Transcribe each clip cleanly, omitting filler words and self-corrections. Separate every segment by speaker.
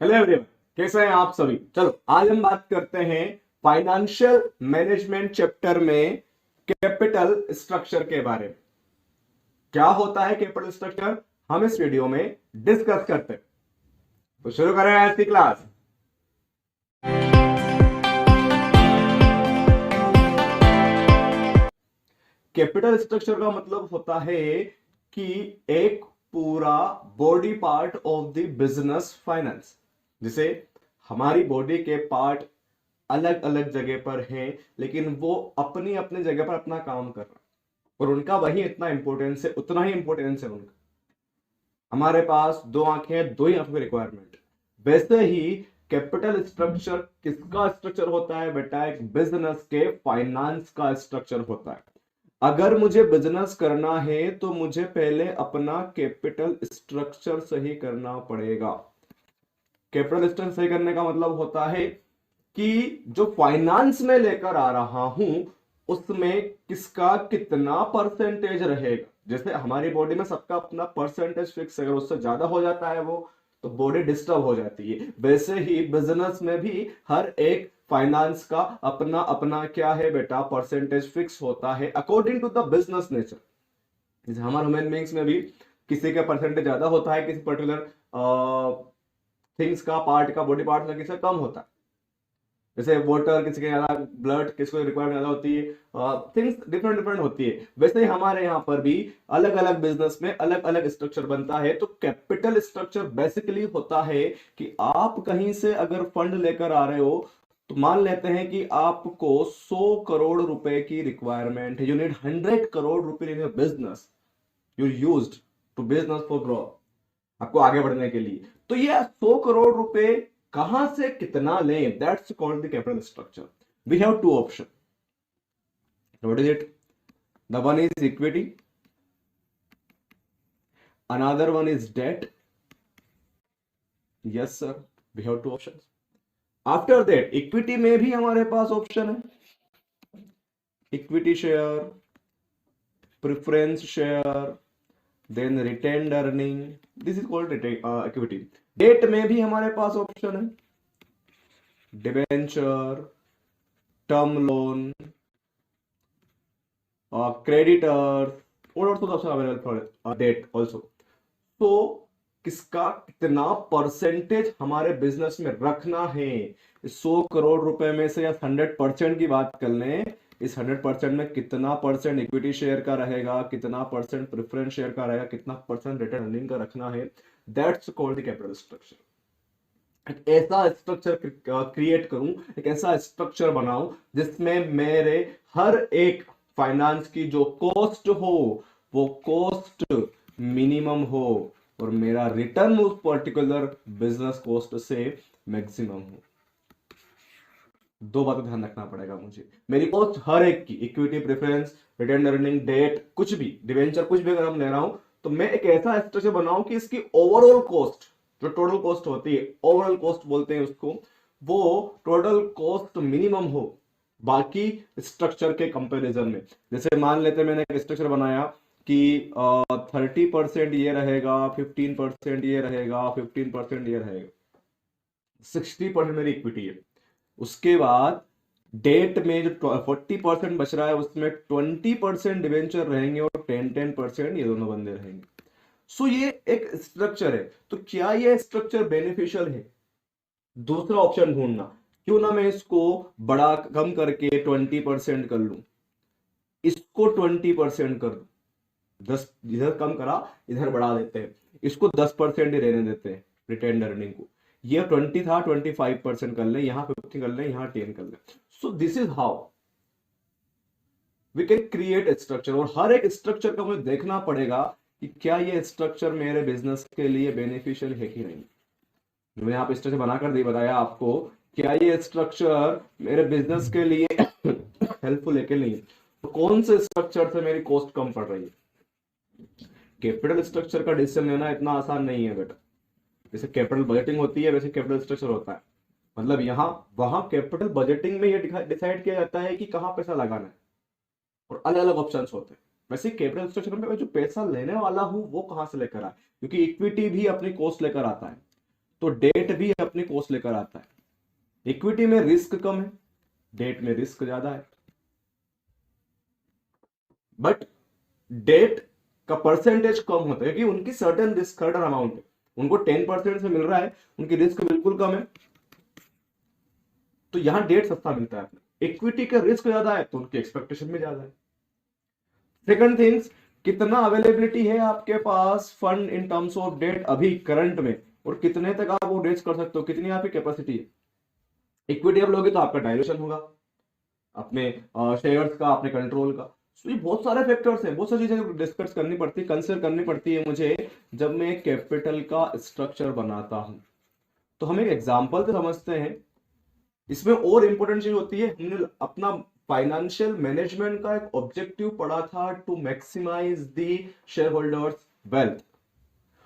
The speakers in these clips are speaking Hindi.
Speaker 1: हेलो एवरीवन, कैसे हैं आप सभी। चलो आज हम बात करते हैं फाइनेंशियल मैनेजमेंट चैप्टर में कैपिटल स्ट्रक्चर के बारे में। क्या होता है कैपिटल स्ट्रक्चर, हम इस वीडियो में डिस्कस करते हैं। तो शुरू करें आज की क्लास। कैपिटल स्ट्रक्चर का मतलब होता है कि एक पूरा body part of the business finance, जिसे हमारी बॉडी के पार्ट अलग अलग जगह पर हैं, लेकिन वो अपनी अपनी जगह पर अपना काम कर रहा है और उनका वही इतना इंपॉर्टेंस है, उतना ही इंपॉर्टेंस है उनका। हमारे पास दो आंखें हैं, दो ही आंखों की रिक्वायरमेंट। वैसे ही कैपिटल स्ट्रक्चर किसका स्ट्रक्चर होता है बेटा? एक बिजनेस के फाइनेंस का स्ट्रक्चर होता है। अगर मुझे बिजनेस करना है तो मुझे पहले अपना कैपिटल स्ट्रक्चर सही करना पड़ेगा। कैपिटल स्ट्रक्चर सही करने का मतलब होता है कि जो फाइनेंस में लेकर आ रहा हूं उसमें किसका कितना परसेंटेज रहेगा। जैसे हमारी बॉडी में सबका अपना परसेंटेज फिक्स है, अगर उससे ज्यादा हो जाता है वो तो बॉडी डिस्टर्ब हो जाती है। वैसे ही बिजनेस में भी हर एक फाइनेंस का अपना अपना क्या है बेटा? परसेंटेज फिक्स होता है according to the business nature. जैसे हमारे ह्यूमन बींग्स में भी किसी का परसेंटेज ज्यादा होता है, किसी पर्टिकुलर थिंग्स का, पार्ट का, बॉडी पार्ट का किसी का कम होता है। जैसे वाटर किसी के ज्यादा, ब्लड किसको रिक्वायरमेंट ज्यादा होती है, थिंग्स डिफरेंट डिफरेंट होती है। वैसे ही हमारे यहाँ पर भी अलग अलग बिजनेस में अलग अलग स्ट्रक्चर बनता है। तो कैपिटल स्ट्रक्चर बेसिकली होता है कि आप कहीं से अगर फंड लेकर आ रहे हो, तो मान लेते हैं कि आपको 100 करोड़ रुपए की रिक्वायरमेंट है। यू नीड 100 करोड़ रुपए in business, you used to business for growth, आपको आगे बढ़ने के लिए। तो ये 100 करोड़ रुपए कहां से कितना लें, that's called the capital structure. We have two option. What is it? The one is equity, another one is debt. Yes sir, we have two options. After that equity में भी हमारे पास ऑप्शन है, equity share, preference share, then retained earning, this is called equity. Debt में भी हमारे पास ऑप्शन है, डिबेंचर, टर्म लोन, creditors, और also the option available for debt also। तो किसका कितना परसेंटेज हमारे बिजनेस में रखना है? 100 करोड़ रुपए में से या 100% की बात कर लें, इस 100% में कितना परसेंट इक्विटी शेयर का रहेगा, कितना परसेंट प्रेफरेंस शेयर का रहेगा, कितना परसेंट रिटर्न अर्निंग का रखना है, that's called the capital structure. एक ऐसा स्ट्रक्चर क्रिएट करूं, एक ऐसा स्ट्रक्चर बनाऊं जिसमें मेरे हर एक फाइनेंस की जो कॉस्ट हो वो कॉस्ट मिनिमम हो और मेरा रिटर्न उस पर्टिकुलर बिजनेस कॉस्ट से मैक्सिमम हो। दो बातों ध्यान रखना पड़ेगा मुझे। मेरी कॉस्ट हर एक की, equity, preference, return earning, debt, कुछ भी, डिवेंचर, कुछ भी अगर हम ले रहा हूं तो मैं एक ऐसा स्ट्रक्चर बनाऊं कि इसकी ओवरऑल कॉस्ट, जो टोटल कॉस्ट होती है, ओवरऑल कॉस्ट बोलते हैं उसको, वो टोटल कॉस्ट मिनिमम हो बाकी स्ट्रक्चर के कंपैरिजन में। जैसे मान लेते हैं मैंने एक स्ट्रक्चर बनाया कि 30% ये रहेगा, 15% ये रहेगा, 15% ये रहेगा, 60% मेरी इक्विटी है। उसके बाद डेट में जो 40% बच रहा है उसमें 20% डिवेंचर रहेंगे और 10% ये दोनों बंदे रहेंगे। सो ये एक स्ट्रक्चर है। तो क्या ये स्ट्रक्चर बेनिफिशियल है? दूसरा ऑप्शन ढूंढना, क्यों ना मैं इसको बड़ा कम करके 20% कर लूं, इसको 20% कर दूं, 10 इधर कम करा, इधर बढ़ा देते हैं, इसको 10% ही रहने देते हैं रिटेन्ड अर्निंग को। ये 20 था, 25% कर ले, यहां 50 कर ले, यहां 10 कर ले। So this is how we can create structure. और हर एक स्ट्रक्चर का मुझे देखना पड़ेगा कि क्या ये स्ट्रक्चर मेरे बिजनेस के लिए बेनिफिशियल है कि नहीं। मैंने यहाँ पे स्ट्रक्चर बनाकर दे बताया आपको, क्या ये स्ट्रक्चर मेरे बिजनेस के लिए हेल्पफुल है कि नहीं। तो कौन से स्ट्रक्चर से मेरी कॉस्ट कम पड़ रही है। कैपिटल स्ट्रक्चर का डिसीजन लेना इतना आसान नहीं है बेटा। जैसे कैपिटल बजटिंग होती है वैसे कैपिटल स्ट्रक्चर होता है। मतलब यहां वहां कैपिटल बजटिंग में ये डिसाइड किया जाता है कि कहां पैसा लगाना है और अलग अलग ऑप्शन होते हैं। वैसे कैपिटल स्ट्रक्चर में जो पैसा लेने वाला हूं वो कहां से लेकर आए, क्योंकि इक्विटी भी अपनी कॉस्ट लेकर आता है। तो डेट भी अपनी कॉस्ट लेकर आता है। इक्विटी में रिस्क कम है, डेट में रिस्क ज्यादा है, बट डेट का परसेंटेज कम होता है क्योंकि उनकी सर्टेन रिस्क, सर्टेन अमाउंट है, उनको 10% से मिल रहा है, उनकी रिस्क बिल्कुल कम है, तो यहां डेट सस्ता मिलता है। इक्विटी का रिस्क ज्यादा है तो उनकी एक्सपेक्टेशन भी ज्यादा है। सेकंड थिंग्स, कितना अवेलेबिलिटी है आपके पास fund in terms of debt अभी करंट में, और कितने तक आप वो रेज कर सकते हो, कितनी आपकी कैपेसिटी है। इक्विटी आप लोगे तो आपका डायल्यूशन होगा अपने शेयर्स का, अपने कंट्रोल का। तो ये बहुत सारे फैक्टर्स हैं, बहुत सारी चीजें डिस्कस करनी पड़ती है, कंसिडर करनी पड़ती है मुझे जब मैं कैपिटल का स्ट्रक्चर बनाता हूं। तो हम एक एग्जांपल से समझते हैं। इसमें और इंपॉर्टेंट चीज होती है, हमने अपना फाइनेंशियल मैनेजमेंट का एक ऑब्जेक्टिव पढ़ा था, to maximise the share holders wealth.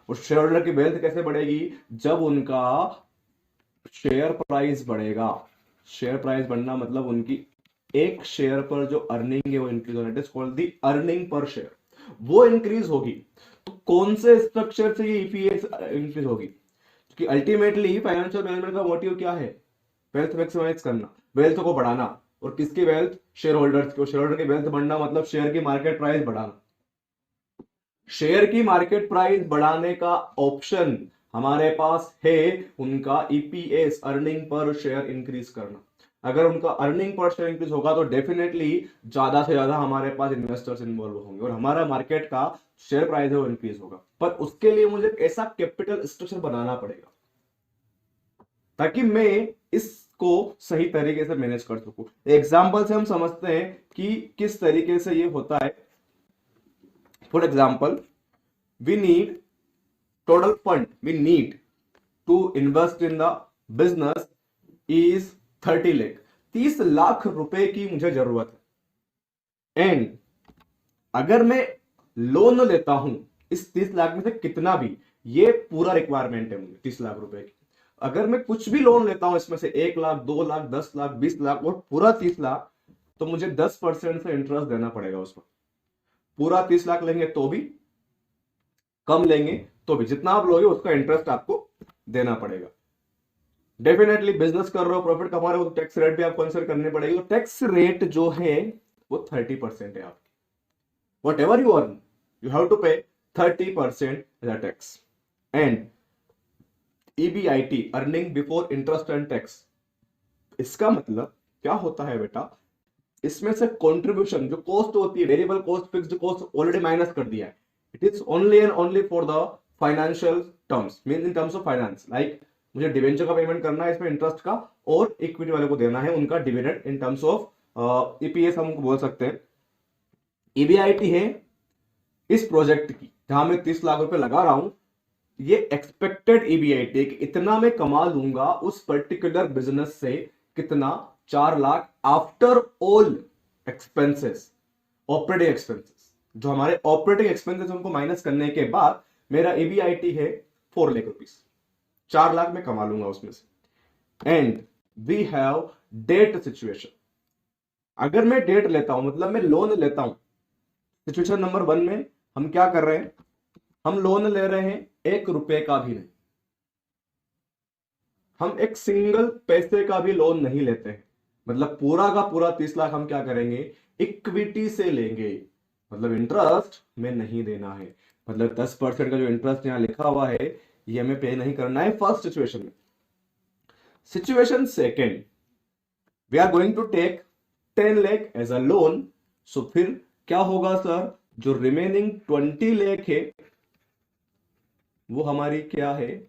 Speaker 1: और शेयर होल्डर की वेल्थ कैसे बढ़ेगी, जब उनका शेयर प्राइस बढ़ेगा। शेयर प्राइस बढ़ना मतलब उनकी एक शेयर पर जो अर्निंग है वो इंक्रीज होना, it is called the earning per share, वो इंक्रीज होगी। तो कौन से स्ट्रक्चर से ये ईपीएस इंक्रीज होगी, क्योंकि अल्टीमेटली फाइनेंशियल मैनेजमेंट का मोटिव क्या है, वेल्थ मैक्सिमाइज करना, वेल्थ को बढ़ाना। और किसकी वेल्थ, शेयर होल्डर्स की। शेयर होल्डर की वेल्थ बढ़ना मतलब शेयर की मार्केट प्राइस बढ़ाना। शेयर की मार्केट प्राइस बढ़ाने का ऑप्शन हमारे पास है उनका EPS, earning per share increase करना। अगर उनका अर्निंग पर शेयर इंक्रीज होगा तो डेफिनेटली ज्यादा से ज्यादा हमारे पास इन्वेस्टर्स इन्वॉल्व होंगे और हमारा मार्केट का शेयर प्राइस है वो इंक्रीज होगा। पर उसके लिए मुझे ऐसा कैपिटल स्ट्रक्चर बनाना पड़ेगा ताकि मैं इसको सही तरीके से मैनेज कर सकूं। एग्जाम्पल से हम समझते हैं कि किस तरीके से ये होता है। For example, we need total fund we need to invest in the business is 30 lakh, 30 lakh रुपए की मुझे जरूरत है। एंड अगर मैं लोन लेता हूं इस 30 लाख में से कितना भी, ये पूरा रिक्वायरमेंट है मुझे 30 लाख रुपए की। अगर मैं कुछ भी लोन लेता हूं इसमें से 1 लाख, 2 लाख, 10 लाख, 20 लाख और पूरा 30 लाख, तो मुझे 10% से इंटरेस्ट देना पड़ेगा उसमें। पूरा 30 लाख लेंगे तो भी, कम लेंगे तो भी, जितना आप लोगे उसका इंटरेस्ट आपको देना पड़ेगा। डेफिनेटली बिजनेस कर रहे हो, प्रॉफिट कमा रहे हो, तो टैक्स रेट भी आपको कंसिडर करनी पड़ेगी। तो टैक्स रेट जो है वो 30% है आपकी। Whatever you earn you have to pay 30% as a tax. And EBIT, earning before interest and tax, इसका मतलब क्या होता है बेटा, इसमें से कंट्रीब्यूशन जो कॉस्ट होती है, variable cost, fixed cost already minus कर दिया है। It is only and only for the financial terms, mean in terms of finance. Like मुझे डिवेंचर का पेमेंट करना है इसमें इंटरेस्ट का, और इक्विटी वाले को देना है उनका dividend in terms of EPS हम बोल सकते हैं। ईबीआईटी है इस प्रोजेक्ट की जहां मैं 30 लाख रुपए लगा रहा हूं, ये एक्सपेक्टेड ईबीआईटी कि इतना मैं कमा लूंगा उस पर्टिकुलर बिजनेस से, कितना, 4 lakh after all expenses, operating expenses. जो हमारे ऑपरेटिंग एक्सपेंसेस उनको माइनस करने के बाद मेरा ईबीआईटी है 4 लाख रुपीस, 4 लाख मैं कमा लूंगा उसमें से। And we have debt situation. अगर मैं डेट लेता हूं मतलब मैं लोन लेता हूं, सिचुएशन नंबर 1 में हम क्या कर रहे हैं, हम लोन ले रहे हैं 1 रुपए का भी नहीं, हम एक सिंगल पैसे का भी लोन नहीं लेते हैं। मतलब पूरा का पूरा 30 लाख हम क्या करेंगे, इक्विटी से लेंगे। मतलब इंटरेस्ट में नहीं देना है, मतलब 10% का जो इंटरेस्ट यहां लिखा हुआ है ये हमें पे नहीं करना है फर्स्ट सिचुएशन में। Situation second, we are going to take 10 lakh as a loan. So फिर क्या होगा सर, जो रिमेनिंग 20 लाख है वो हमारी क्या है,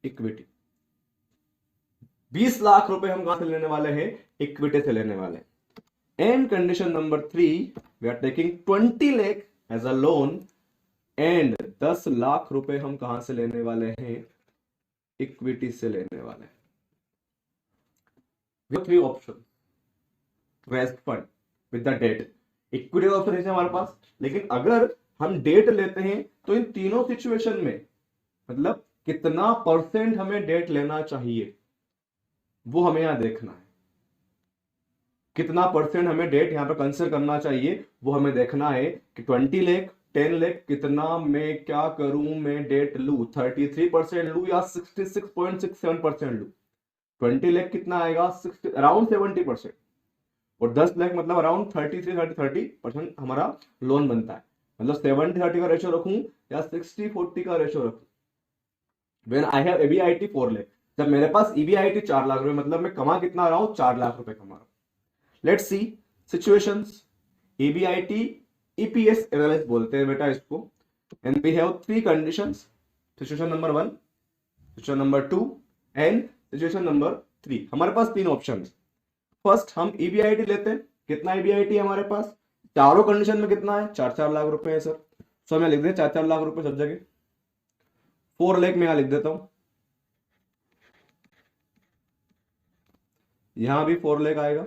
Speaker 1: इक्विटी। 20 लाख रुपए हम कहां से लेने वाले हैं, इक्विटी से लेने वाले हैं। And condition number 3, we are taking 20 lakh as a loan and 10 lakh रुपए हम कहां से लेने वाले हैं, इक्विटी से लेने वाले हैं। Three option, rest fund with the debt. Equity का ऑप्शन है हमारे पास, लेकिन अगर हम डेट लेते हैं तो इन तीनों सिचुएशन में मतलब कितना परसेंट हमें डेट लेना चाहिए वो हमें यहां देखना है। कितना परसेंट हमें डेट यहां पर कंसिडर करना चाहिए वो हमें देखना है कि 20 लाख 10 लाख कितना मैं क्या करूं, मैं डेट लू 33% लू या 66.67% लू? 20 लाख कितना आएगा, अराउंड 70%, और 10 लाख मतलब अराउंड 30% हमारा लोन बनता है। मतलब 70-30 का रेशियो रखूं या 60-40 का रेशियो रखूं? When I have EBIT 4 lakh, जब मेरे पास EBIT 4 लाख रुपए, मतलब मैं कमा कितना रहा हूं, 4 लाख रुपए कमा रहा हूं। Let's see situations. EBIT EPS analysis बोलते हैं बेटा इसको, and we have 3 conditions. Situation number 1, situation number 2 and situation number 3। हमारे पास 3 ऑप्शन है। फर्स्ट हम EBIT लेते हैं। कितना EBIT है हमारे पास, चारों कंडीशन में कितना है, 4-4 लाख रुपए है सर। सो मैं लिख दे 4-4 लाख रुपए सब जगह। 4 लाख में यहां लिख देता हूं, यहां भी 4 लाख आएगा,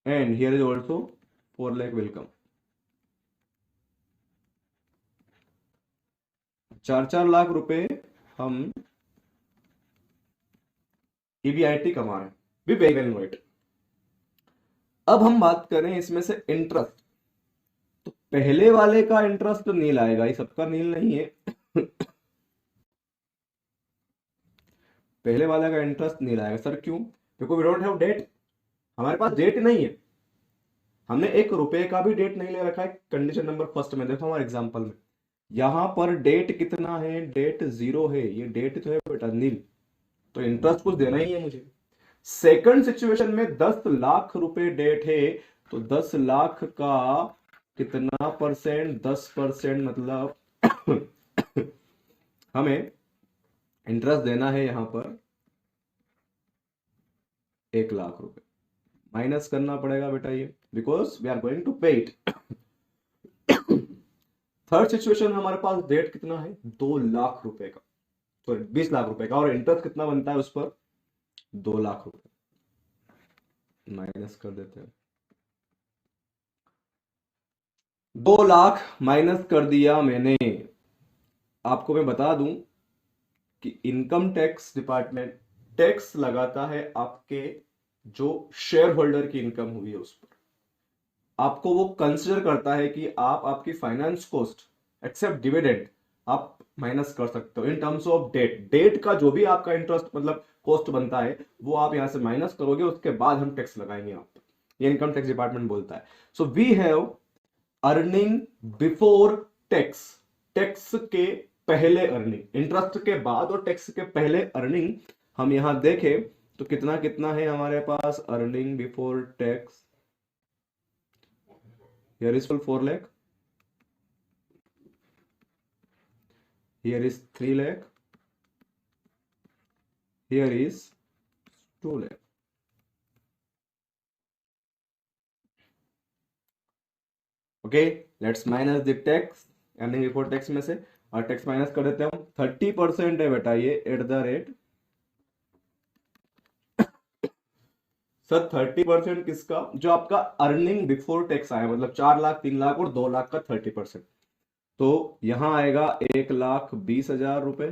Speaker 1: and here is also 4 lakh will come. 4-4 lakh रुपए हम EBIT कमा रहे हैं, be very well know it. अब हम बात करें इसमें से इंटरेस्ट, तो पहले वाले का इंटरेस्ट तो नील आएगा, ये सबका नील नहीं है। पहले वाले का इंटरेस्ट नील आएगा सर, क्यों? Because we don't have debt, हमारे पास डेट नहीं है, हमने 1 रुपए का भी डेट नहीं ले रखा है। कंडीशन नंबर फर्स्ट में देखो हमारे एग्जांपल में, यहां पर डेट कितना है, डेट 0 है, ये डेट तो है बेटा नील, तो इंटरेस्ट कुछ देना ही है मुझे। सेकंड सिचुएशन में 10 लाख रुपए डेट है, तो 10 लाख का कितना परसेंट, 10% मतलब हमें इंटरेस्ट देना है यहां पर 1 लाख रुपए, माइनस करना पड़ेगा बेटा ये, because we are going to pay it. Third situation में हमारे पास डेट कितना है, 2 लाख रुपए का, सॉरी 20 लाख रुपए का, और इंटरेस्ट कितना बनता है उस पर, 2 लाख रुपए, माइनस कर देते हैं। 2 लाख माइनस कर दिया मैंने। आपको मैं बता दूं कि इनकम टैक्स डिपार्टमेंट टैक्स लगाता है आपके जो शेयर होल्डर की इनकम हुई है उस पर। आपको वो कंसिडर करता है कि आप आपकी फाइनेंस कॉस्ट एक्सेप्ट डिविडेंड आप माइनस कर सकते हो in terms of debt. Debt का जो भी आपका इंटरेस्ट मतलब कॉस्ट बनता है वो आप यहां से माइनस करोगे, उसके बाद हम टैक्स लगाएंगे आप पर, ये इनकम टैक्स डिपार्टमेंट बोलता है। So we have earning before tax, tax के पहले अर्निंग, इंटरेस्ट के बाद और टैक्स के पहले अर्निंग हम यहां देखें तो कितना कितना है हमारे पास earning before tax. Here is full 4 lakh. Here is 3 lakh. Here is 2 lakh. Okay, let's minus the tax, earning before tax में से, और टैक्स माइनस कर देते हैं हम। 30% है बेटा ये एट द रेट सर। 30% किसका, जो आपका अर्निंग बिफोर टैक्स आया, मतलब 4 लाख, 3 लाख और 2 लाख का 30%, तो यहां आएगा 1,20,000 रुपए,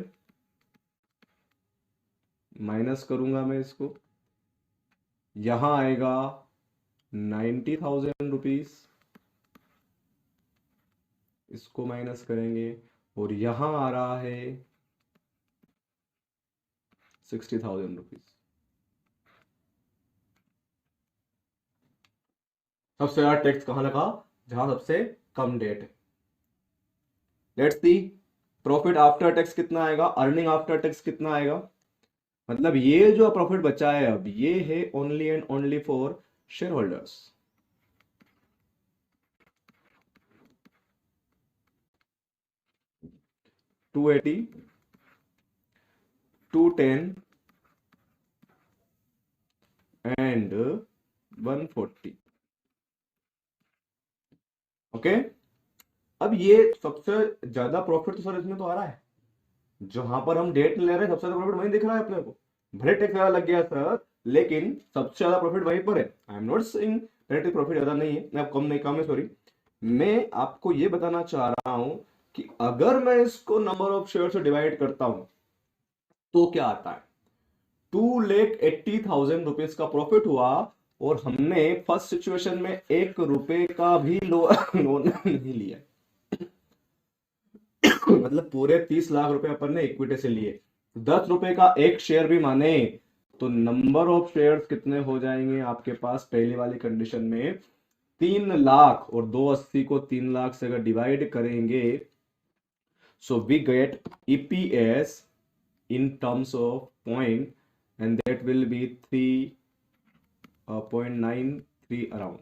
Speaker 1: माइनस करूंगा मैं इसको, यहां आएगा 90,000 रुपीज, इसको माइनस करेंगे, और यहां आ रहा है 60,000 रुपीज। सबसे ज्यादा टैक्स कहां लगा, जहां सबसे कम डेट है। Let's see profit after tax कितना आएगा, अर्निंग आफ्टर टैक्स कितना आएगा, मतलब ये जो प्रॉफिट बचा है अब ये है only and only for share holders. $280, $210 and 140। Okay, अब ये सबसे ज्यादा प्रॉफिट तो सर इसमें तो आ रहा है, जहां पर हम डेट ले रहे हैं सबसे ज्यादा प्रॉफिट वहीं दिख रहा है अपने को। भले टैक्स ज्यादा लग गया सर, लेकिन सबसे ज्यादा प्रॉफिट वहीं पर है। I am not saying that profit ज्यादा नहीं है, मैं कम नहीं, कम है सॉरी। मैं आपको ये बताना चाह रहा हूं कि अगर मैं इसको नंबर ऑफ शेयर से डिवाइड करता हूं तो क्या आता है, 2,80,000 रुपीज का प्रॉफिट हुआ, और हमने फर्स्ट सिचुएशन में 1 रुपए का भी लोन नहीं लिया। मतलब पूरे 30 लाख रुपए अपन ने इक्विटी से लिए। 10 रुपए का एक शेयर भी माने तो नंबर ऑफ शेयर्स कितने हो जाएंगे आपके पास पहले वाली कंडीशन में? 3 लाख, और 280 को 3 लाख से अगर डिवाइड करेंगे, so we get EPS in terms of point, and that will be 3.93 around.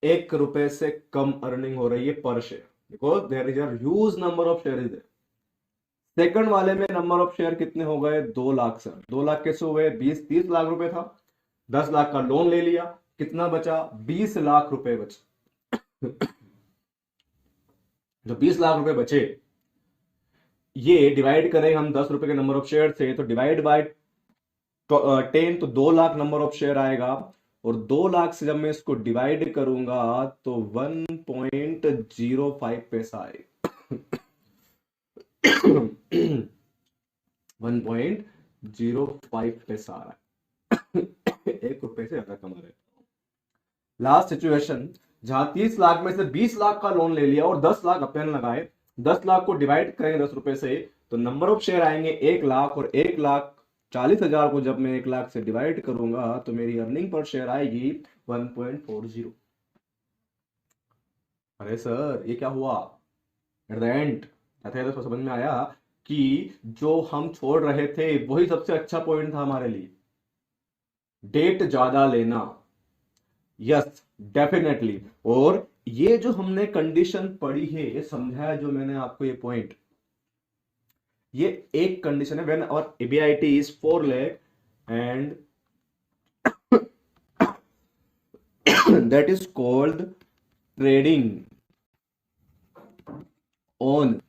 Speaker 1: 1 रुपए से कम अर्निंग हो रही है पर share, because there is a huge number of share is there. Second वाले में नंबर ऑफ शेयर कितने हो गए? 2 लाख सर। 2 लाख कैसे हुए? 30 लाख रुपए था, 10 लाख का लोन ले लिया, कितना बचा? 20 लाख रुपए बचे। जो 20 लाख रुपए बचे, ये डिवाइड करें हम 10 रुपए के नंबर ऑफ शेयर से, तो डिवाइड बाय 10, तो 2 लाख नंबर ऑफ शेयर आएगा। और 2 लाख से जब मैं इसको डिवाइड करूंगा तो 1.05 पैसा आएगा। 1.05 पैसा आ रहा है। 1 रुपए से ज्यादा कमा रहे। लास्ट सिचुएशन, जहां 30 लाख में से 20 लाख का लोन ले लिया और 10 लाख अपने लगाए। 10 लाख को डिवाइड करेंगे 10 रुपए से, तो नंबर ऑफ शेयर आएंगे 1 लाख, और 1,40,000 को जब मैं 1 लाख से डिवाइड करूंगा तो मेरी अर्निंग पर शेयर आएगी 1.40। अरे सर ये क्या हुआ? एट द एंड तो समझ में आया कि जो हम छोड़ रहे थे वही सबसे अच्छा पॉइंट था हमारे लिए, डेट ज्यादा लेना। Yes definitely. और ये जो हमने कंडीशन पढ़ी है, ये समझाया जो मैंने आपको ये पॉइंट, ये एक कंडीशन है when our EBIT is 4 lakh and that is called trading on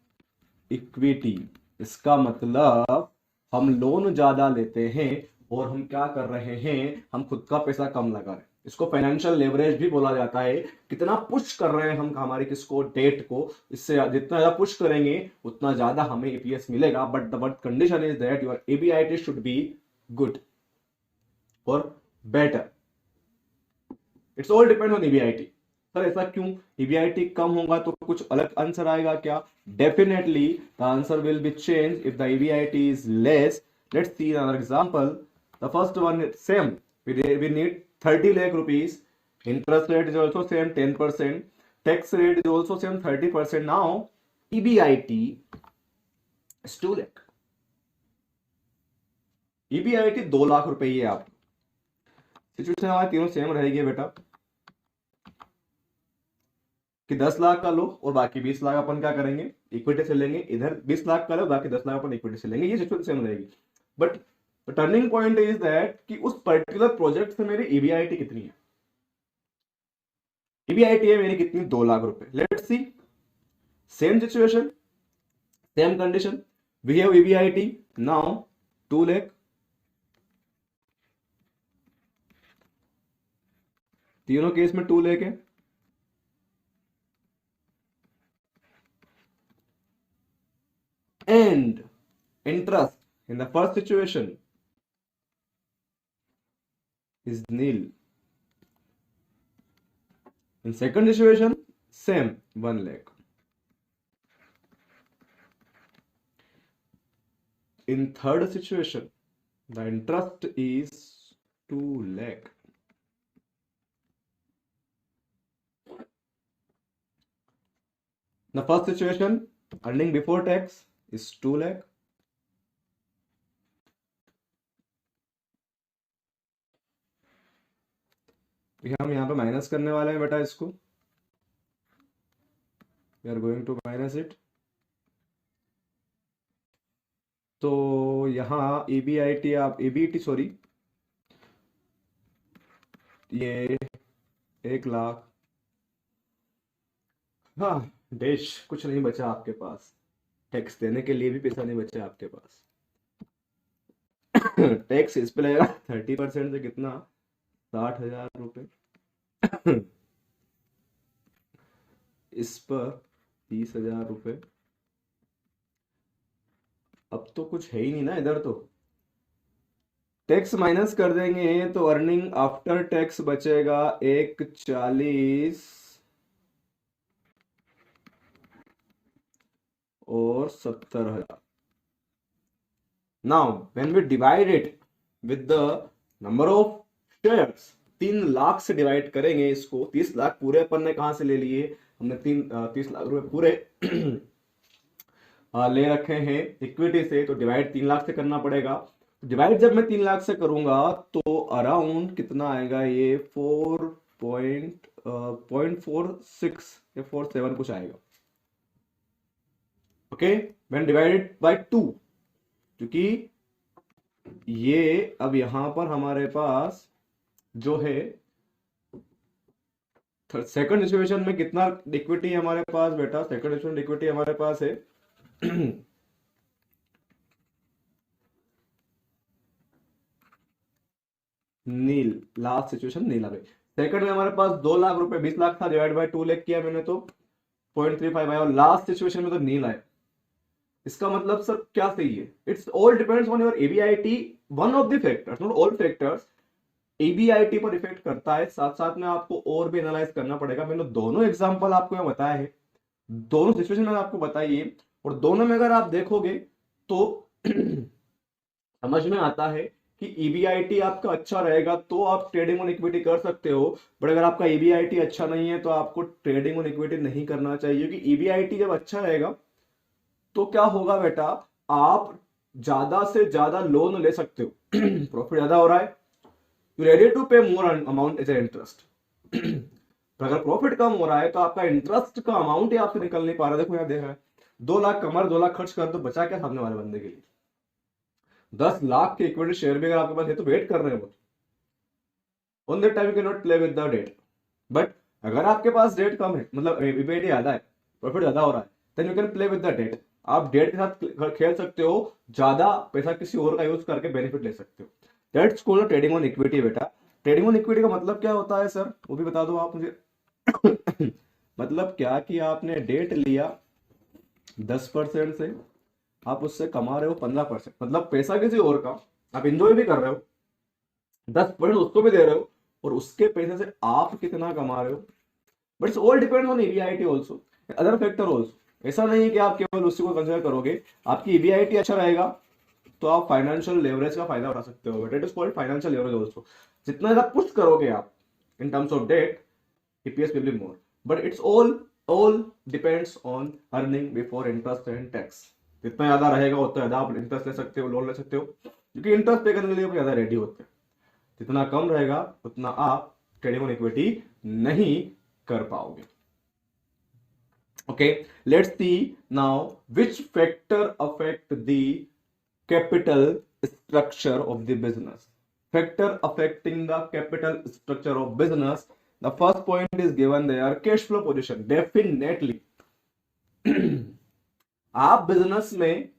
Speaker 1: equity. इसका मतलब हम लोन ज्यादा लेते हैं और हम क्या कर रहे हैं, हम खुद का पैसा कम लगा रहे हैं। इसको फाइनेंशियल लेवरेज भी बोला जाता है। कितना पुश कर रहे हैं हम हमारे किसको, डेट को। इससे जितना ज्यादा पुश करेंगे उतना ज्यादा हमें ईपीएस मिलेगा। But the condition is that your EBIT should be good और better. It's all depend on EBIT. Sir ऐसा क्यों? ईबीआईटी कम होगा तो कुछ अलग आंसर आएगा क्या? Definitely the answer will be change if the EBIT is less. Let's see another example. The first one is same, we need 30 lakh rupees. Interest rate is also same 10%. Tax rate is also same 30%. Now EBIT is 2 lakh. EBIT 2 lakh रुपए ही है। आप सिचुएशन हमारी तीनों सेम रहेगी बेटा, कि 10 लाख का लो और बाकी 20 लाख अपन क्या करेंगे, इक्विटी से लेंगे। इधर 20 लाख का लो, बाकी 10 लाख अपन इक्विटी से लेंगे। ये सिचुएशन सेम रहेगी। But turning point is that कि उस पर्टिकुलर प्रोजेक्ट से मेरी ईबीआईटी कितनी है। ईबीआईटी है मेरी कितनी? 2 लाख रुपए। Let's see, same situation, same condition, we have EBIT now 2 lakh. तीनों केस में 2 लाख है। And interest in the first situation is nil. In second situation, same 1 lakh. In third situation, the interest is 2 lakh. The first situation, earning before tax is 2 lakh. हम यहाँ पे माइनस करने वाले हैं बेटा इसको। We are going to minus it. तो यहाँ ईबीआईटी आप ईबीटी सॉरी, ये 1 लाख। हाँ देश कुछ नहीं बचा आपके पास, टैक्स देने के लिए भी पैसा नहीं बचा आपके पास। टैक्स इस पे लगेगा 30% से कितना, 60,000 रुपए। इस पर 30,000 रुपए। अब तो कुछ है ही नहीं ना इधर तो। टैक्स माइनस कर देंगे तो अर्निंग आफ्टर टैक्स बचेगा 140 और 70,000। Now when we divide it with the number of shares, 3 lakh से डिवाइड करेंगे इसको। 30 लाख पूरे अपन ने कहां से ले लिए, हमने 30 लाख रुपए पूरे ले रखे हैं इक्विटी से, तो डिवाइड 3 लाख से करना पड़ेगा। डिवाइड जब मैं 3 लाख से करूंगा तो अराउंड कितना आएगा, ये 4.46 या 47 कुछ आएगा। ओके, व्हेन डिवाइडेड बाय 2, क्योंकि ये अब यहां पर हमारे पास जो है सेकंड सिचुएशन में कितना इक्विटी हमारे पास बेटा, सेकंड सिचुएशन इक्विटी हमारे पास है नील। लास्ट सिचुएशन नील आ गई। सेकंड में हमारे पास 2 लाख रुपए, 20 लाख था, डिवाइड बाय 2 लाख किया मैंने तो 0.35 आया, और लास्ट सिचुएशन में तो नील आया। इसका मतलब सर क्या सही है, it's all depends on your EBIT, one of the factors, not all factors. EBIT पर इफेक्ट करता है, साथ साथ में आपको और भी एनालाइज करना पड़ेगा। मैंने दोनों एग्जांपल आपको यहाँ बताया है, दोनों सिचुएशन मैंने आपको बताई है, और दोनों में अगर आप देखोगे तो समझ में आता है कि ईबीआईटी आपका अच्छा रहेगा तो आप ट्रेडिंग ऑन इक्विटी कर सकते हो, बट अगर आपका ईबीआईटी अच्छा नहीं है तो आपको ट्रेडिंग ऑन इक्विटी नहीं करना चाहिए। क्योंकि ईबीआईटी जब अच्छा रहेगा तो क्या होगा बेटा, आप ज्यादा से ज्यादा लोन ले सकते हो प्रॉफिट ज्यादा हो रहा है, you ready to pay more amount as a interest. अगर प्रॉफिट कम हो रहा है तो आपका इंटरेस्ट का अमाउंट ही आपसे निकल नहीं पा रहा। देखो यहाँ देख रहा है 2 लाख कमा, 2 लाख खर्च कर, तो बचा क्या सामने वाले बंदे के लिए? 10 लाख के इक्विटी शेयर भी अगर आपके पास है तो वेट कर रहे हैं वो। On that time you can not play with the debt. But अगर आपके पास डेट कम है, मतलब ईबीआईटी ज्यादा है, प्रॉफिट ज्यादा हो रहा है, then you can play with the debt. आप डेट के साथ खेल सकते हो, ज्यादा पैसा किसी और का यूज करके बेनिफिट ले सकते हो। That's called trading on equity बेटा। ट्रेडिंग ऑन इक्विटी का मतलब क्या होता है सर, वो भी बता दो आप मुझे मतलब क्या कि आपने डेट लिया 10% से, आप उससे कमा रहे हो 15%, मतलब पैसा किसी और का, आप इंजॉय भी कर रहे हो, 10% उसको भी दे रहे हो, और उसके पैसे से आप कितना कमा रहे हो। But it's all depends on EBIT also, other factor also. ऐसा नहीं है कि आप केवल उसी को कंसिडर करोगे। आपकी ईबीआईटी अच्छा रहेगा तो आप फाइनेंशियल लेवरेज का फायदा उठा सकते हो, but it is called financial leverage also. जितना ज्यादा पुश करोगे आप in terms of debt, EPS will be more, but it's all depends on earning before interest and tax. जितना ज्यादा रहेगा उतना ज्यादा आप इंटरेस्ट ले सकते हो, लोन ले सकते हो, क्योंकि इंटरेस्ट पे करने के लिए ज्यादा रेडी होते हैं। जितना कम रहेगा उतना आप ट्रेडिंग ऑन इक्विटी नहीं कर पाओगे। Okay, let's see now which factor affect the capital structure of the business. Factor affecting the capital structure of business, the first point is given there, cash flow position. Definitely आप बिजनेस में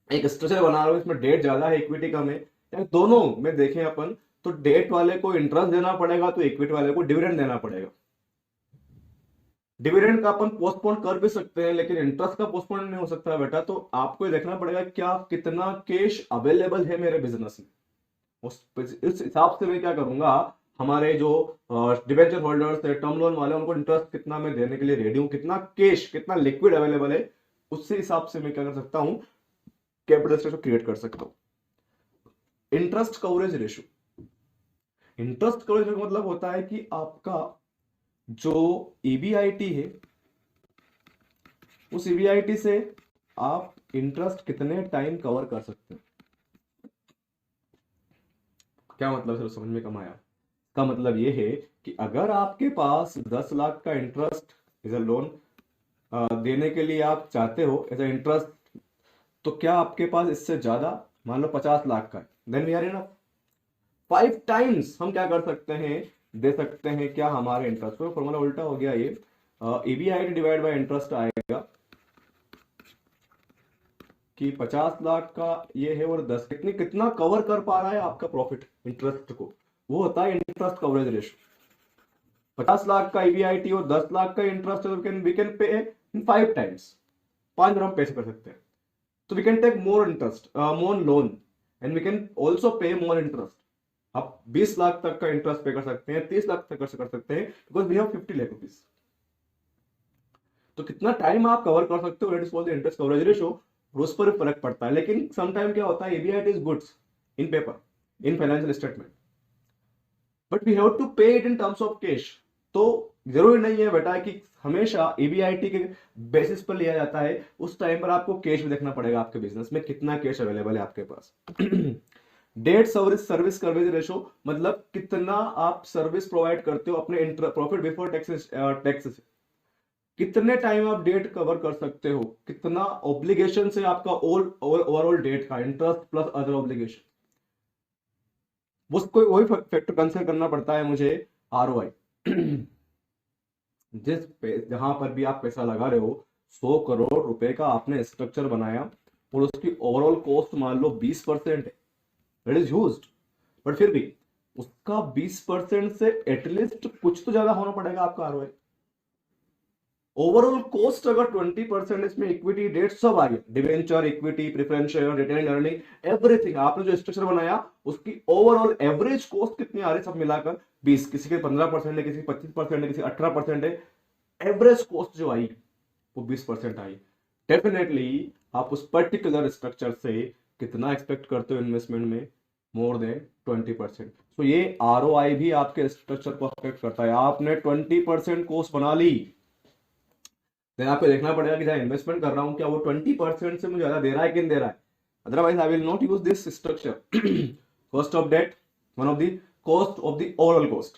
Speaker 1: एक स्ट्रक्चर बना रहे हो, इसमें डेट ज्यादा है, इक्विटी कम है, या दोनों में देखें अपन तो डेट वाले को इंटरेस्ट देना पड़ेगा तो इक्विटी वाले को डिविडेंड देना पड़ेगा। डिविडेंड का अपन पोस्टपोन कर भी सकते हैं, लेकिन इंटरेस्ट का पोस्टपोन नहीं हो सकता बेटा। तो आपको ये देखना पड़ेगा क्या कितना कैश अवेलेबल है मेरे बिजनेस में, उस हिसाब से मैं क्या करूंगा, हमारे जो डिबेंचर होल्डर्स है, टर्म लोन वाले, उनको इंटरेस्ट कितना मैं देने के लिए रेडी हूं, कितना कैश, कितना लिक्विड अवेलेबल है, उससे हिसाब से मैं क्या कर सकता हूं, कैपिटल स्ट्रक्चर क्रिएट कर सकता हूं। Interest coverage ratio, interest coverage का मतलब होता है कि आपका जो ईबीआईटी है, उस ईबीआईटी से आप इंटरेस्ट कितने टाइम कवर कर सकते हैं। क्या मतलब सर, समझ में कम आया? का मतलब ये है कि अगर आपके पास 10 लाख का इंटरेस्ट एज अ लोन देने के लिए आप चाहते हो एज अ इंटरेस्ट, तो क्या आपके पास इससे ज्यादा, मान लो 50 लाख का है, then we are enough 5 times हम क्या कर सकते हैं, दे सकते हैं क्या, हमारे इंटरेस्ट को। फॉर्मूला उल्टा हो गया ये, ईबीआईटी डिवाइड बाय इंटरेस्ट आएगा कि 50 लाख का ये है और 10 कितना कवर कर पा रहा है आपका प्रॉफिट इंटरेस्ट को, वो होता है इंटरेस्ट कवरेज रेशियो। 50 लाख का ईबीआईटी और 10 लाख का interest, we can pay in 5 times, 5 बार हम पैसे कर सकते हैं। तो we can take more interest, more loan and we can also pay more interest. आप 20 लाख तक का इंटरेस्ट पे कर सकते हैं, 30 लाख तक कर सकते हैं, because we have 50 lakh rupees. तो कितना टाइम आप कवर कर सकते हो, that is called the interest coverage ratio, उस पर फर्क पड़ता है। लेकिन समटाइम क्या होता है, EBIT is goods in paper, in financial statement, but we have to pay it in terms of cash. तो जरूरी नहीं है बेटा कि हमेशा EBIT के बेसिस पर लिया जाता है, उस टाइम पर आपको कैश भी देखना पड़ेगा, आपके बिजनेस में कितना कैश अवेलेबल है आपके पास। डेट सर्विस कवरेज रेशो मतलब कितना आप सर्विस प्रोवाइड करते हो अपने प्रॉफिट बिफोर टैक्सेस से, कितने टाइम आप डेट कवर कर सकते हो, कितना ऑब्लिगेशन से आपका ओवरऑल डेट का इंटरेस्ट प्लस अदर ऑब्लिगेशन, उसको वही फैक्टर कंसिडर करना पड़ता है मुझे, ROI। जहां पर भी आप पैसा लगा रहे हो, 100 करोड़ रुपए का आपने स्ट्रक्चर बनाया और उसकी ओवरऑल कॉस्ट मान लो 20% है, दैट इज ह्यूज, बट फिर भी उसका 20% से एटलीस्ट कुछ तो ज्यादा होना पड़ेगा आपका ROI। ओवरऑल कॉस्ट अगर 20% इसमें इक्विटी डेट सब आ गया, debenture, equity, preference share, retain earning, everything, आपने जो स्ट्रक्चर बनाया उसकी ओवरऑल एवरेज कॉस्ट कितनी आ रही है, सब मिलाकर 20, किसी के 15% है, किसी 25% है, किसी 18% है, एवरेज कॉस्ट जो आई वो 20% आई। डेफिनेटली आप उस पर्टिकुलर स्ट्रक्चर से कितना एक्सपेक्ट करते हो इन्वेस्टमेंट में, मोर देन 20%। तो ये ROI भी आपके स्ट्रक्चर को अफेक्ट करता है। आपने 20% कॉस्ट बना ली, देन आपको देखना पड़ेगा कि जहां इन्वेस्टमेंट कर रहा हूं क्या वो 20% से मुझे ज्यादा दे रहा है कि नहीं दे रहा है, otherwise I will not use this structure. Cost of debt, one of the cost of the overall cost,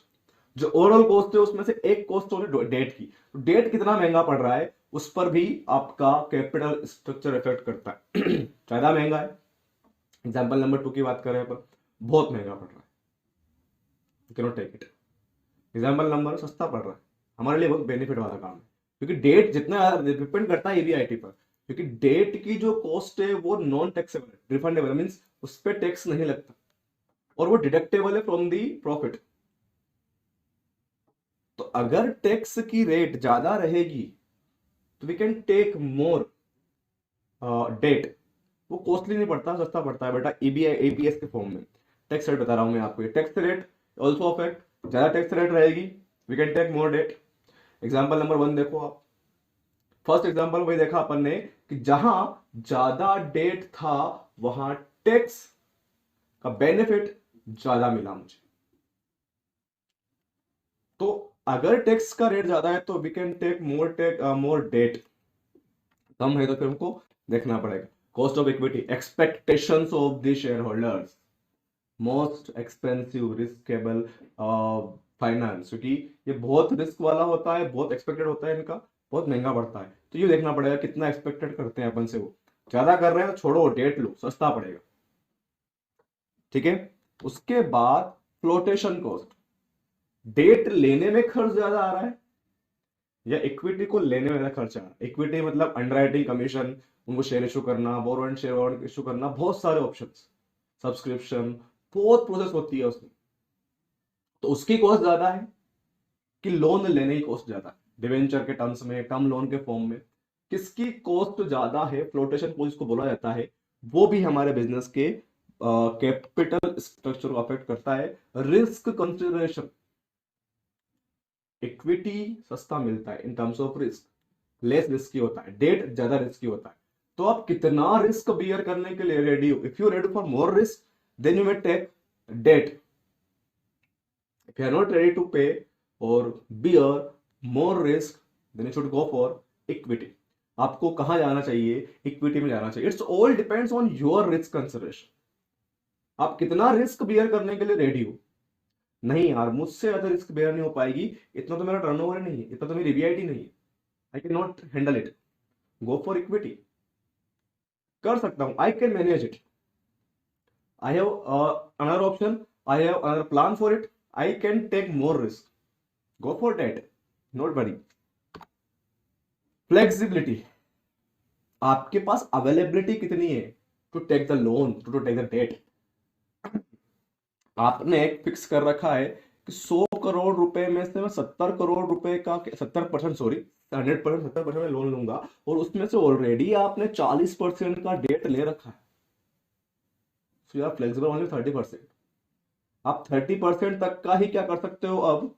Speaker 1: जो ओवरऑल कॉस्ट है उसमें से एक कॉस्ट होगी डेट की। तो डेट कितना महंगा पड़ रहा है उस पर भी आपका कैपिटल स्ट्रक्चर इफेक्ट करता है। ज्यादा महंगा है, एग्जाम्पल नंबर 2 की बात करें पर बहुत महंगा पड़ रहा है, you can not take it. Example number सस्ता पड़ रहा है, हमारे लिए बहुत बेनिफिट वाला काम है, क्योंकि डेट जितना डिपेंड करता है EBIT पर, क्योंकि डेट की जो कॉस्ट है वो नॉन टैक्सेबल है, रिफंडेबल मींस उस पर टैक्स नहीं लगता और वो डिडक्टेबल है फ्रॉम दी प्रॉफिट। तो अगर टैक्स की रेट ज्यादा रहेगी तो we can take more debt, वो कॉस्टली नहीं पड़ता, सस्ता पड़ता है बेटा APS के फॉर्म में। टैक्स रेट बता रहा हूं मैं आपको, टैक्स रेट ऑल्सो अफेक्ट, ज्यादा टैक्स रेट रहेगी we can take more debt. Example number 1 देखो आप, फर्स्ट एग्जाम्पल वही देखा अपन ने कि जहां ज्यादा डेट था वहां टैक्स का बेनिफिट ज्यादा मिला मुझे। तो अगर टैक्स का रेट ज्यादा है तो we can take more debt, कम है तो फिर हमको देखना पड़ेगा। Cost of equity, expectations of the share holders, most expensive riskable finance, क्योंकि ये बहुत रिस्क वाला होता है, बहुत एक्सपेक्टेड होता है, इनका बहुत महंगा पड़ता है। तो ये देखना पड़ेगा कितना एक्सपेक्टेड करते हैं अपन से, वो ज्यादा कर रहे हैं तो छोड़ो, डेट लो, सस्ता पड़ेगा, ठीक है। उसके बाद फ्लोटेशन कॉस्ट, डेट लेने में खर्च ज्यादा आ रहा है या इक्विटी को लेने में खर्च आ रहा है। इक्विटी मतलब अंडरराइटिंग कमीशन, उनको शेयर इशू करना, बोरोवेंट शेयर इशू करना, बहुत सारे ऑप्शंस, सब्सक्रिप्शन, बहुत प्रोसेस होती है उसमें, तो उसकी कॉस्ट ज्यादा है कि लोन लेने की कॉस्ट ज्यादा है, डिवेंचर के टर्म्स में, टर्म लोन के फॉर्म में किसकी कॉस्ट ज्यादा है, फ्लोटेशन कॉस्ट जिसको बोला जाता है, वो भी हमारे बिजनेस के कैपिटल स्ट्रक्चर को अफेक्ट करता है। रिस्क कंसिडरेशन, इक्विटी सस्ता मिलता है इन terms of risk, less risky होता है, डेट ज्यादा रिस्की होता है। तो आप कितना रिस्क बियर करने के लिए रेडी हो, if you ready for more risk then you may take debt, if you are not ready to pay or bear more risk then you should go for equity। आपको कहां जाना चाहिए, इक्विटी में जाना चाहिए। It's all depends on your risk consideration, आप कितना रिस्क बियर करने के लिए रेडी हो। नहीं यार मुझसे ज्यादा रिस्क बेयर नहीं हो पाएगी, इतना तो मेरा टर्नओवर नहीं है, इतना तो मेरी EBIT नहीं है, I can not handle it, go for equity, कर सकता हूं, I can manage it, I have another option, I have another plan for it, I can take more risk. Go for that. Not worry. Flexibility. आपके पास अवेलेबिलिटी कितनी है to take the loan, to take the debt. आपने एक फिक्स कर रखा है कि 100 करोड़ रुपए में से मैं 70 करोड़ रुपए का 70% सॉरी 100% 70% में लोन लूंगा, और उसमें से ऑलरेडी आपने 40% का डेट ले रखा है। So you are flexible only 30%। आप 30% तक का ही क्या कर सकते हो, अब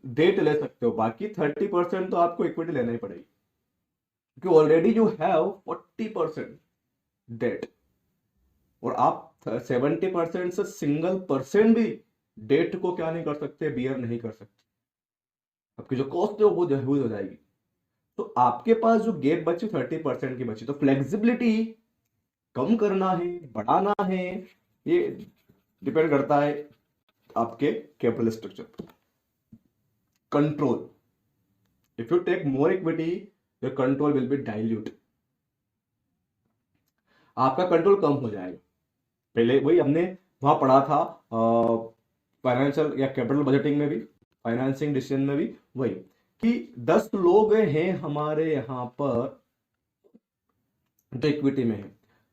Speaker 1: डेट ले सकते हो, बाकी 30% तो आपको इक्विटी लेना ही पड़ेगी, क्योंकि ऑलरेडी यू हैव 40% डेट, और आप 70% से सिंगल परसेंट भी डेट को क्या नहीं कर सकते, बियर नहीं कर सकते। आपकी जो कॉस्ट है वो हो जाएगी। तो आपके पास जो गेप बची 30% की बची, तो फ्लेक्सिबिलिटी कम करना है, बढ़ाना है, ये डिपेंड करता है आपके कैपिटल स्ट्रक्चर पर। Control, if you take more equity your control will be dilute, आपका कंट्रोल कम हो जाएगा। पहले वही हमने वहां पढ़ा था फाइनेंशियल या कैपिटल बजटिंग में भी, फाइनेंसिंग डिसीजन में भी, वही कि 10 लोग हैं हमारे यहां पर जो इक्विटी में है,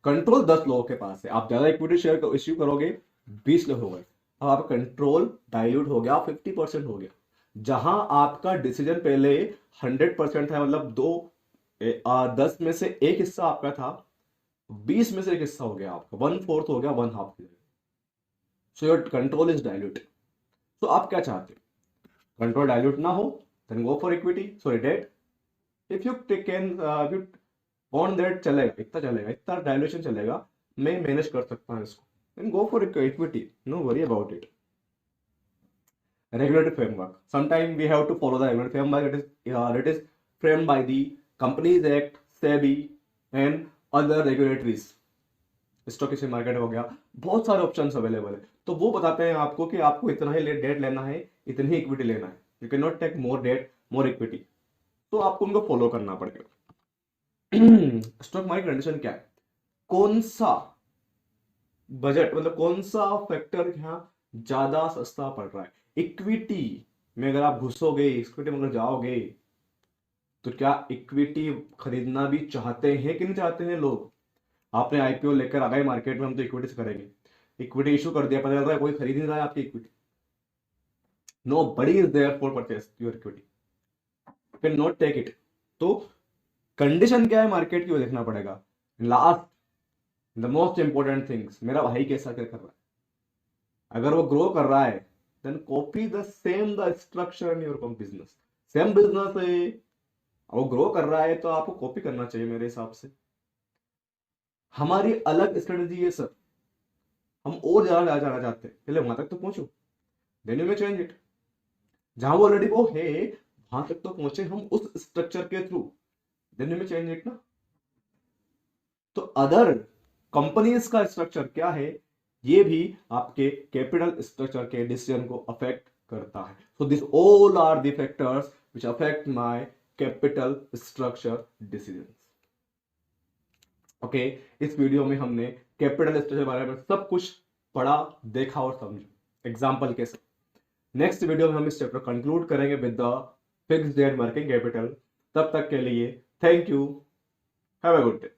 Speaker 1: कंट्रोल 10 लोगों के पास है, आप ज्यादा इक्विटी शेयर इश्यू करोगे, 20 लोग हो गए, अब आपका कंट्रोल डाइल्यूट हो गया, 50% हो गया। जहां आपका डिसीजन पहले 100% था, मतलब 10 में से एक हिस्सा आपका था, 20 में से एक हिस्सा हो गया आपका, 1/4 हो गया, 1/2। So your control is dilute. तो आप क्या चाहते हो, कंट्रोल डाइल्यूट ना हो, then go for equity, sorry debt. If you can you on that चलेगा, इतना चलेगा, इतना डाइल्यूशन चलेगा, मैं मैनेज कर सकता हूं इसको, then go for equity, no worry about it. Regulatory framework, sometime we have to follow the regulatory framework, it is framed by the Companies Act, SEBI and other regulatories। Stock exchange market हो गया, बहुत सारे ऑप्शंस अवेलेबल है, तो वो बताते हैं आपको कि आपको इतना ही डेट लेना है, इतनी ही इक्विटी लेना है, you can not take more debt more equity, तो आपको उनको फॉलो करना पड़ेगा। स्टॉक मार्केट कंडीशन क्या है, कौन सा बजट, मतलब कौन सा फैक्टर यहाँ ज्यादा सस्ता पड़ रहा है। इक्विटी में अगर आप घुसोगे, इक्विटी में अगर जाओगे, तो क्या इक्विटी खरीदना भी चाहते हैं कि नहीं चाहते हैं लोग। आपने आईपीओ लेकर आ गए मार्केट में, हम तो इक्विटी से करेंगे, इक्विटी इशू कर दिया, पता चल रहा है कोई खरीद नहीं रहा है आपकी equity, nobody is there for purchase your equity, can not take it. तो कंडीशन क्या है मार्केट की, वो देखना पड़ेगा। Last, the most important things, मेरा भाई कैसा क्या कर रहा है, अगर वो ग्रो कर रहा है, then copy the same the structure in your business. Same business है, वो ग्रो कर रहा है, तो आपको कॉपी करना चाहिए मेरे हिसाब से। हमारी अलग स्ट्रेटेजी है सर, हम और ज्यादा जाना चाहते हैं, पहले वहां तक तो पहुंचो, देन यू में चेंज इट। जहां वो ऑलरेडी वो है वहां तक तो पहुंचे हम उस स्ट्रक्चर के थ्रू, देन यू में चेंज इट ना। तो अदर कंपनीज का स्ट्रक्चर क्या है, ये भी आपके कैपिटल स्ट्रक्चर के डिसीजन को अफेक्ट करता है। So this all are the factors which affect my capital structure decisions. Okay, इस वीडियो में हमने कैपिटल स्ट्रक्चर के बारे में सब कुछ पढ़ा, देखा और समझा एग्जांपल के साथ। नेक्स्ट वीडियो में हम इस चैप्टर कंक्लूड करेंगे with the fixed and working capital. तब तक के लिए thank you, have a good day.